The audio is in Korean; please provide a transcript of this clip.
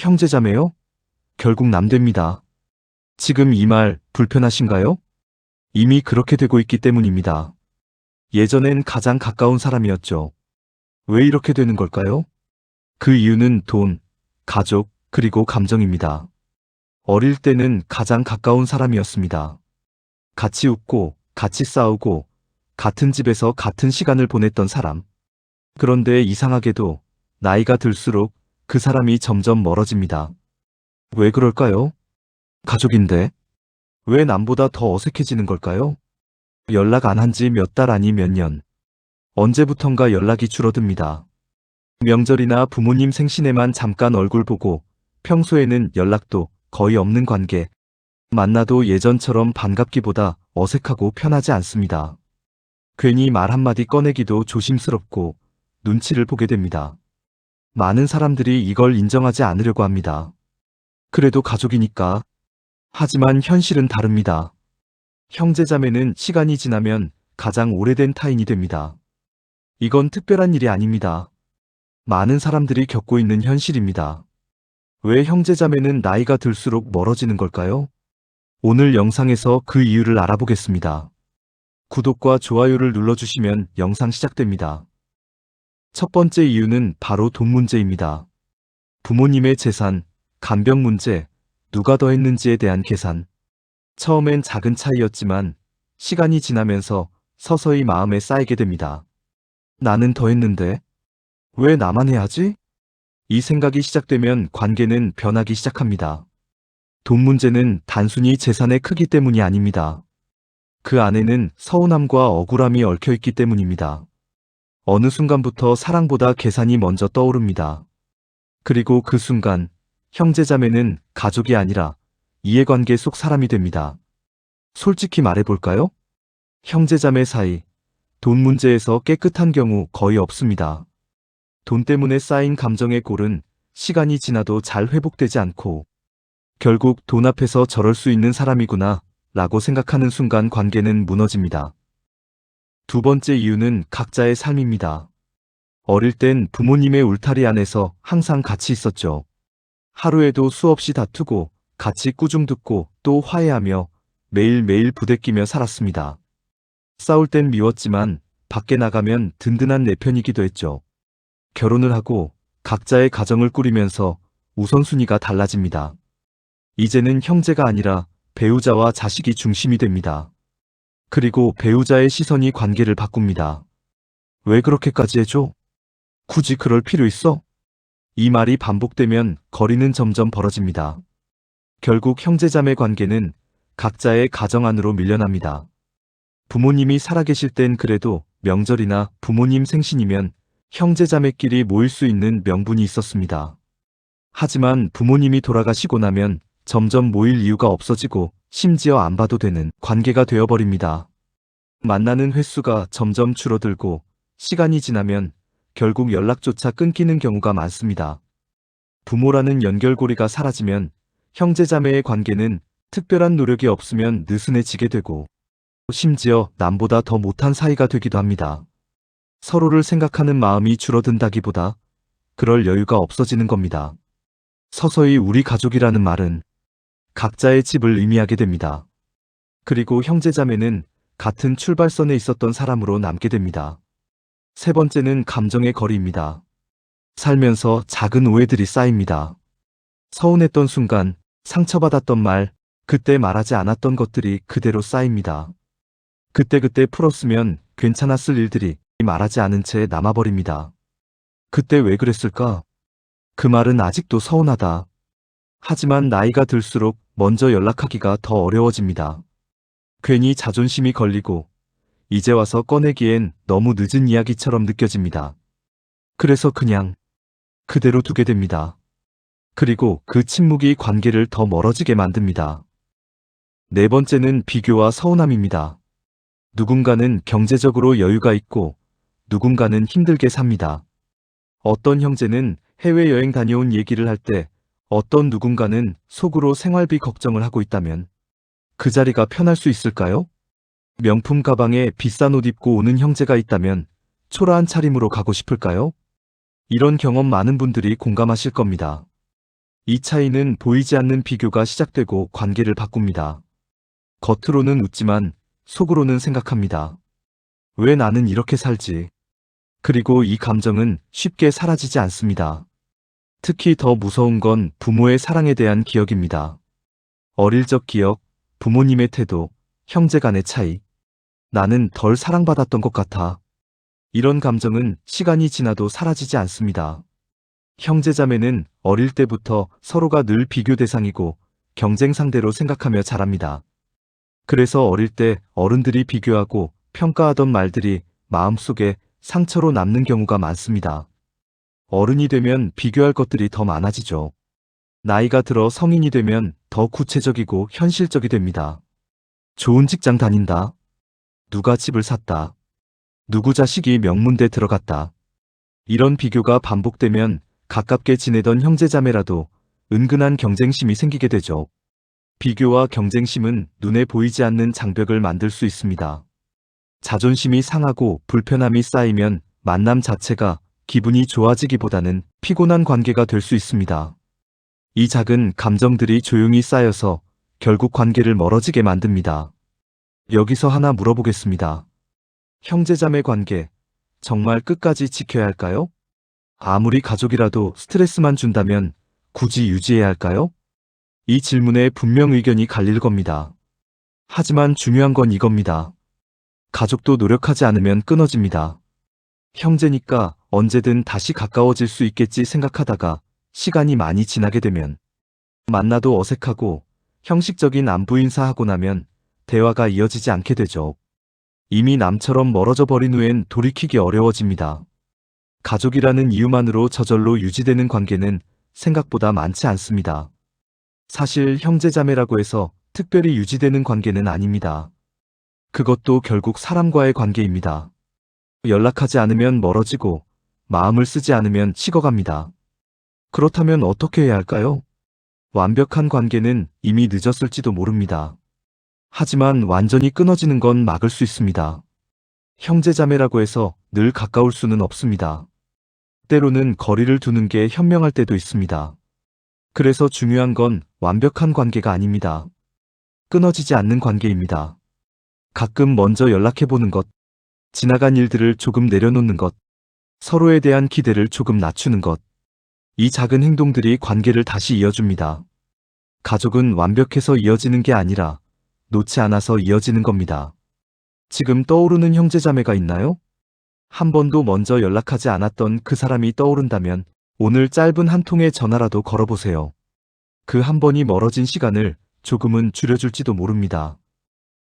형제자매요? 결국 남됩니다. 지금 이 말 불편하신가요? 이미 그렇게 되고 있기 때문입니다. 예전엔 가장 가까운 사람이었죠. 왜 이렇게 되는 걸까요? 그 이유는 돈, 가족, 그리고 감정입니다. 어릴 때는 가장 가까운 사람이었습니다. 같이 웃고, 같이 싸우고, 같은 집에서 같은 시간을 보냈던 사람. 그런데 이상하게도 나이가 들수록 그 사람이 점점 멀어집니다. 왜 그럴까요? 가족인데 왜 남보다 더 어색해지는 걸까요? 연락 안 한 지 몇 달 아니 몇 년. 언제부턴가 연락이 줄어듭니다. 명절이나 부모님 생신에만 잠깐 얼굴 보고 평소에는 연락도 거의 없는 관계. 만나도 예전처럼 반갑기보다 어색하고 편하지 않습니다. 괜히 말 한마디 꺼내기도 조심스럽고 눈치를 보게 됩니다. 많은 사람들이 이걸 인정하지 않으려고 합니다. 그래도 가족이니까. 하지만 현실은 다릅니다. 형제자매는 시간이 지나면 가장 오래된 타인이 됩니다. 이건 특별한 일이 아닙니다. 많은 사람들이 겪고 있는 현실입니다. 왜 형제자매는 나이가 들수록 멀어지는 걸까요? 오늘 영상에서 그 이유를 알아보겠습니다. 구독과 좋아요를 눌러주시면 영상 시작됩니다. 첫 번째 이유는 바로 돈 문제입니다. 부모님의 재산, 간병 문제, 누가 더 했는지에 대한 계산. 처음엔 작은 차이였지만 시간이 지나면서 서서히 마음에 쌓이게 됩니다. 나는 더 했는데 왜 나만 해야지? 이 생각이 시작되면 관계는 변하기 시작합니다. 돈 문제는 단순히 재산의 크기 때문이 아닙니다. 그 안에는 서운함과 억울함이 얽혀 있기 때문입니다. 어느 순간부터 사랑보다 계산이 먼저 떠오릅니다. 그리고 그 순간 형제자매는 가족이 아니라 이해관계 속 사람이 됩니다. 솔직히 말해볼까요? 형제자매 사이, 돈 문제에서 깨끗한 경우 거의 없습니다. 돈 때문에 쌓인 감정의 골은 시간이 지나도 잘 회복되지 않고 결국 돈 앞에서 저럴 수 있는 사람이구나 라고 생각하는 순간 관계는 무너집니다. 두 번째 이유는 각자의 삶입니다. 어릴 땐 부모님의 울타리 안에서 항상 같이 있었죠. 하루에도 수없이 다투고 같이 꾸중 듣고 또 화해하며 매일매일 부대끼며 살았습니다. 싸울 땐 미웠지만 밖에 나가면 든든한 내 편이기도 했죠. 결혼을 하고 각자의 가정을 꾸리면서 우선순위가 달라집니다. 이제는 형제가 아니라 배우자와 자식이 중심이 됩니다. 그리고 배우자의 시선이 관계를 바꿉니다. 왜 그렇게까지 해줘? 굳이 그럴 필요 있어? 이 말이 반복되면 거리는 점점 벌어집니다. 결국 형제자매 관계는 각자의 가정 안으로 밀려납니다. 부모님이 살아계실 땐 그래도 명절이나 부모님 생신이면 형제자매끼리 모일 수 있는 명분이 있었습니다. 하지만 부모님이 돌아가시고 나면 점점 모일 이유가 없어지고 심지어 안 봐도 되는 관계가 되어버립니다. 만나는 횟수가 점점 줄어들고 시간이 지나면 결국 연락조차 끊기는 경우가 많습니다. 부모라는 연결고리가 사라지면 형제자매의 관계는 특별한 노력이 없으면 느슨해지게 되고 심지어 남보다 더 못한 사이가 되기도 합니다. 서로를 생각하는 마음이 줄어든다기보다 그럴 여유가 없어지는 겁니다. 서서히 우리 가족이라는 말은 각자의 집을 의미하게 됩니다. 그리고 형제자매는 같은 출발선에 있었던 사람으로 남게 됩니다. 세 번째는 감정의 거리입니다. 살면서 작은 오해들이 쌓입니다. 서운했던 순간, 상처받았던 말, 그때 말하지 않았던 것들이 그대로 쌓입니다. 그때그때 풀었으면 괜찮았을 일들이 말하지 않은 채 남아버립니다. 그때 왜 그랬을까? 그 말은 아직도 서운하다. 하지만 나이가 들수록 먼저 연락하기가 더 어려워집니다. 괜히 자존심이 걸리고 이제 와서 꺼내기엔 너무 늦은 이야기처럼 느껴집니다. 그래서 그냥 그대로 두게 됩니다. 그리고 그 침묵이 관계를 더 멀어지게 만듭니다. 네 번째는 비교와 서운함입니다. 누군가는 경제적으로 여유가 있고 누군가는 힘들게 삽니다. 어떤 형제는 해외여행 다녀온 얘기를 할 때 어떤 누군가는 속으로 생활비 걱정을 하고 있다면 그 자리가 편할 수 있을까요? 명품 가방에 비싼 옷 입고 오는 형제가 있다면 초라한 차림으로 가고 싶을까요? 이런 경험 많은 분들이 공감하실 겁니다. 이 차이는 보이지 않는 비교가 시작되고 관계를 바꿉니다. 겉으로는 웃지만 속으로는 생각합니다. 왜 나는 이렇게 살지? 그리고 이 감정은 쉽게 사라지지 않습니다. 특히 더 무서운 건 부모의 사랑에 대한 기억입니다. 어릴 적 기억, 부모님의 태도, 형제 간의 차이. 나는 덜 사랑받았던 것 같아. 이런 감정은 시간이 지나도 사라지지 않습니다. 형제자매는 어릴 때부터 서로가 늘 비교 대상이고 경쟁 상대로 생각하며 자랍니다. 그래서 어릴 때 어른들이 비교하고 평가하던 말들이 마음속에 상처로 남는 경우가 많습니다. 어른이 되면 비교할 것들이 더 많아지죠. 나이가 들어 성인이 되면 더 구체적이고 현실적이 됩니다. 좋은 직장 다닌다. 누가 집을 샀다. 누구 자식이 명문대 들어갔다. 이런 비교가 반복되면 가깝게 지내던 형제자매라도 은근한 경쟁심이 생기게 되죠. 비교와 경쟁심은 눈에 보이지 않는 장벽을 만들 수 있습니다. 자존심이 상하고 불편함이 쌓이면 만남 자체가 기분이 좋아지기보다는 피곤한 관계가 될 수 있습니다. 이 작은 감정들이 조용히 쌓여서 결국 관계를 멀어지게 만듭니다. 여기서 하나 물어보겠습니다. 형제자매 관계, 정말 끝까지 지켜야 할까요? 아무리 가족이라도 스트레스만 준다면 굳이 유지해야 할까요? 이 질문에 분명 의견이 갈릴 겁니다. 하지만 중요한 건 이겁니다. 가족도 노력하지 않으면 끊어집니다. 형제니까 언제든 다시 가까워질 수 있겠지 생각하다가 시간이 많이 지나게 되면 만나도 어색하고 형식적인 안부 인사하고 나면 대화가 이어지지 않게 되죠. 이미 남처럼 멀어져 버린 후엔 돌이키기 어려워집니다. 가족이라는 이유만으로 저절로 유지되는 관계는 생각보다 많지 않습니다. 사실 형제자매라고 해서 특별히 유지되는 관계는 아닙니다. 그것도 결국 사람과의 관계입니다. 연락하지 않으면 멀어지고 마음을 쓰지 않으면 식어갑니다. 그렇다면 어떻게 해야 할까요? 완벽한 관계는 이미 늦었을지도 모릅니다. 하지만 완전히 끊어지는 건 막을 수 있습니다. 형제자매라고 해서 늘 가까울 수는 없습니다. 때로는 거리를 두는 게 현명할 때도 있습니다. 그래서 중요한 건 완벽한 관계가 아닙니다. 끊어지지 않는 관계입니다. 가끔 먼저 연락해보는 것, 지나간 일들을 조금 내려놓는 것, 서로에 대한 기대를 조금 낮추는 것. 이 작은 행동들이 관계를 다시 이어줍니다. 가족은 완벽해서 이어지는 게 아니라 놓지 않아서 이어지는 겁니다. 지금 떠오르는 형제자매가 있나요? 한 번도 먼저 연락하지 않았던 그 사람이 떠오른다면 오늘 짧은 한 통의 전화라도 걸어보세요. 그 한 번이 멀어진 시간을 조금은 줄여줄지도 모릅니다.